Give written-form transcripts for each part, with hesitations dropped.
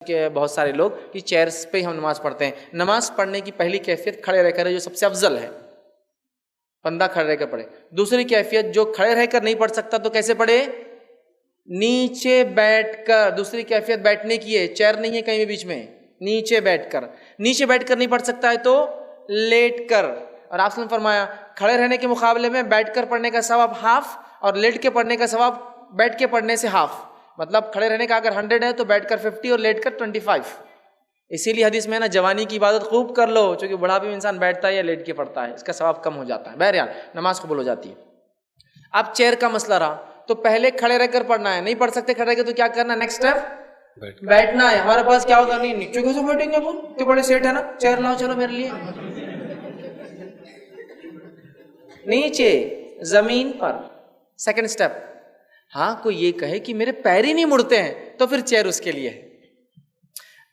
کہ بہت سارے لوگ کہ چیئرز پہ ہم نماز پڑھتے ہیں. نماز پڑھنے کی پہلی کیفیت کھڑے رہ کر ہے، جو سب سے افضل ہے، بندہ کھڑے رہ کر پڑھے. دوسری کیفیت جو کھڑے رہ کر نہیں پڑھ سکتا تو کیسے پڑھے؟ نیچے بیٹھ کر. دوسری کیفیت بیٹھنے کی ہے، چیئر نہیں ہے کہیں بھی بیچ میں، نیچے بیٹھ کر. نیچے بیٹھ کر نہیں پڑھ سکتا ہے تو لیٹ کر. اور آپ نے فرمایا کھڑے رہنے کے مقابلے میں بیٹھ کر پڑھنے کا ثواب ہاف اور لیٹ کے پڑھنے کا ثواب بیٹھ کے پڑھنے سے ہاف. مطلب کھڑے رہنے کا اگر 100 ہے تو بیٹھ کر 50 اور لیٹ کر 25. اسی لیے حدیث میں نا جوانی کی عبادت خوب کر لو، چونکہ بڑھاپے میں انسان بیٹھتا ہے یا لیٹ کے پڑھتا ہے، اس کا ثواب کم ہو جاتا ہے. بہرحال نماز قبول ہو جاتی ہے. اب چیئر کا مسئلہ رہا تو پہلے کھڑے رہ کر پڑھنا ہے، نہیں پڑھ سکتے کھڑے رہ کے تو کیا کرنا ہے؟ نیکسٹ اسٹیپ بیٹھنا ہے. ہمارے پاس کیا ہوگا؟ نہیں نیچے کیسے بیٹھیں گے اپن، تو بڑے سیٹ ہے نا، چیئر لاؤ چلو میرے لیے. نیچے زمین پر. Second step. ہاں کوئی یہ کہے کہ میرے پیر ہی نہیں مڑتے ہیں تو پھر چیئر اس کے لیے ہے.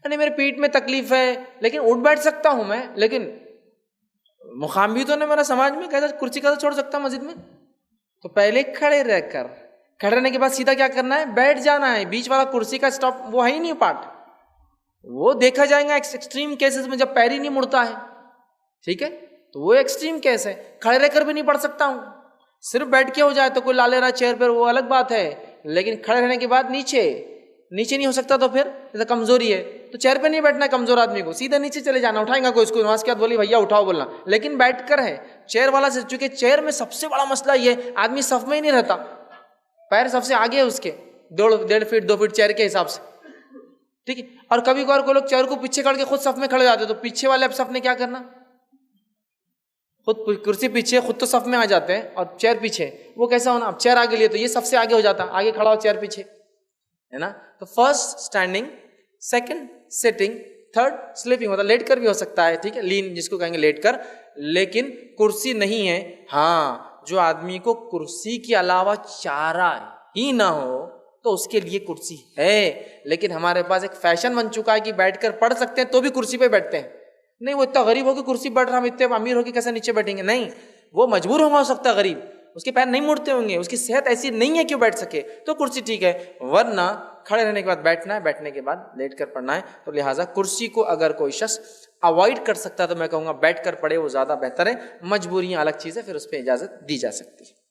نہیں میرے پیٹھ میں تکلیف ہے لیکن اٹھ بیٹھ سکتا ہوں میں، لیکن مقام بھی تو نہیں میرا سماج میں، کہتا کرسی کا چھوڑ سکتا ہوں مسجد میں. تو پہلے کھڑے رہ کر، کھڑے رہنے کے بعد سیدھا کیا کرنا ہے؟ بیٹھ جانا ہے. بیچ والا کرسی کا اسٹاپ وہ ہے ہی نہیں پارٹ، وہ دیکھا جائے گا ایکسٹریم کیسز میں جب پیر ہی نہیں مڑتا ہے. ٹھیک ہے، تو وہ ایکسٹریم کیس ہے. کھڑے رہ کر بھی نہیں پڑھ سکتا ہوں، صرف بیٹھ کے ہو جائے تو کوئی لا لے رہا چیئر پر وہ الگ بات ہے، لیکن کھڑے رہنے کے بعد نیچے نہیں ہو سکتا تو پھر جیسے کمزوری ہے تو چیئر پہ نہیں بیٹھنا ہے کمزور آدمی کو، سیدھا نیچے چلے جانا. اٹھائیں گا کوئی اس کو نماز کے بعد بولی بھیا اٹھاؤ بولنا، لیکن بیٹھ کر ہے. چیئر والا سے چونکہ چیئر میں سب سے بڑا مسئلہ یہ آدمی صف میں ہی نہیں رہتا، پیر سب سے آگے ہے اس کے 1.5 فٹ 2 فٹ چیئر کے حساب سے. ٹھیک ہے، اور کبھی کبھار کوئی لوگ چیئر کو پیچھے کر کے خود صف میں کھڑے جاتے تو پیچھے والے اب صف نے کیا کرنا؟ خود کرسی پیچھے، خود تو صف میں آ جاتے ہیں اور چیئر پیچھے. وہ کیسا ہونا؟ اب چیئر آگے لیے تو یہ سب سے آگے ہو جاتا، آگے کھڑا ہو چیئر پیچھے ہے نا. تو first standing, second sitting, third sleeping, مطلب لیٹ کر بھی ہو سکتا ہے. ٹھیک ہے، لین جس کو کہیں گے لیٹ کر، لیکن کرسی نہیں ہے. ہاں جو آدمی کو کرسی کے علاوہ چارہ ہی نہ ہو تو اس کے لیے کرسی ہے. لیکن ہمارے پاس ایک فیشن بن چکا ہے کہ بیٹھ کر پڑھ سکتے ہیں تو بھی کرسی پہ بیٹھتے ہیں. نہیں وہ اتنا غریب ہو کہ کرسی بیٹھ رہا، ہم اتنے امیر ہو کہ کیسے نیچے بیٹھیں گے؟ نہیں، وہ مجبور ہو سکتا ہے غریب، اس کے پیر نہیں مڑتے ہوں گے، اس کی صحت ایسی نہیں ہے کہ وہ بیٹھ سکے تو کرسی ٹھیک ہے. ورنہ کھڑے رہنے کے بعد بیٹھنا ہے، بیٹھنے کے بعد لیٹ کر پڑھنا ہے. تو لہٰذا کرسی کو اگر کوئی شخص اوائڈ کر سکتا ہے تو میں کہوں گا بیٹھ کر پڑھے، وہ زیادہ بہتر ہے. مجبوریاں الگ چیز ہے، پھر اس پہ اجازت دی جا سکتی ہے.